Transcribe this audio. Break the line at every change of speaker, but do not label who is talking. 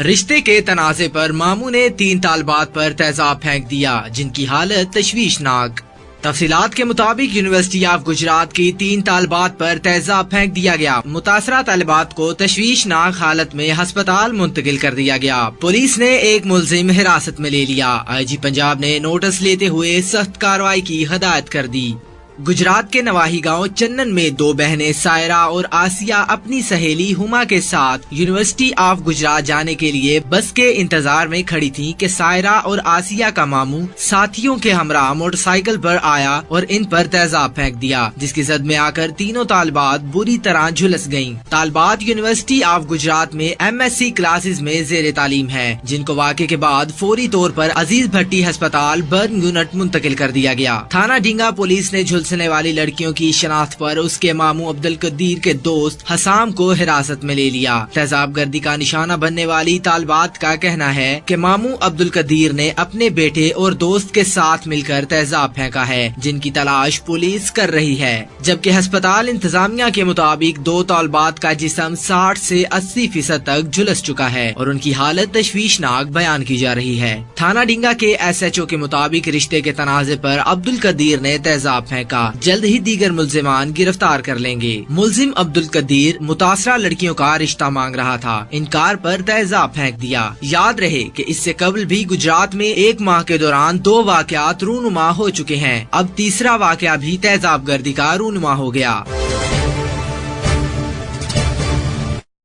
رشتے کے تنازع پر ماموں نے 3 طالبات پر تیزاب پھینک دیا جن کی حالت تشویشناک۔ تفصیلات کے مطابق یونیورسٹی آف گجرات کی 3 طالبات پر تیزاب پھینک دیا گیا۔ متاثرہ طالبات کو تشویشناک حالت میں ہسپتال منتقل کر دیا گیا۔ پولیس نے ایک ملزم حراست میں لے لیا۔ آئی جی پنجاب نے نوٹس لیتے ہوئے سخت کارروائی کی ہدایت کر دی۔ گجرات کے نواحی گاؤں چنن میں 2 بہنیں سائرہ اور آسیہ اپنی سہیلی ہما کے ساتھ یونیورسٹی آف گجرات جانے کے لیے بس کے انتظار میں کھڑی تھیں کہ سائرہ اور آسیہ کا ماموں ساتھیوں کے ہمراہ موٹر سائیکل پر آیا اور ان پر تیزاب پھینک دیا، جس کی زد میں آ کر تینوں طالبات بری طرح جھلس گئیں۔ طالبات یونیورسٹی آف گجرات میں MSc کلاسز میں زیر تعلیم ہیں، جن کو واقعے کے بعد فوری طور پر عزیز بھٹی ہسپتال برن یونٹ منتقل کر دیا گیا۔ تھانہ ڈینگا پولیس نے جھلسنے والی لڑکیوں کی شناخت پر اس کے ماموں عبدالقدیر کے دوست حسام کو حراست میں لے لیا۔ تیزاب گردی کا نشانہ بننے والی طالبات کا کہنا ہے کہ ماموں عبدالقدیر نے اپنے بیٹے اور دوست کے ساتھ مل کر تیزاب پھینکا ہے، جن کی تلاش پولیس کر رہی ہے، جبکہ ہسپتال انتظامیہ کے مطابق 2 طالبات کا جسم 60 سے 80% تک جھلس چکا ہے اور ان کی حالت تشویشناک بیان کی جا رہی ہے۔ تھانہ ڈینگا کے SHO کے مطابق رشتے کے تنازع پر عبدالقدیر نے تیزاب پھینکا، جلد ہی دیگر ملزمان گرفتار کر لیں گے۔ ملزم عبدالقدیر متاثرہ لڑکیوں کا رشتہ مانگ رہا تھا، انکار پر تیزاب پھینک دیا۔ یاد رہے کہ اس سے قبل بھی گجرات میں 1 ماہ کے دوران 2 واقعات رونما ہو چکے ہیں، اب تیسرا واقعہ بھی تیزاب گردی کا رونما ہو گیا۔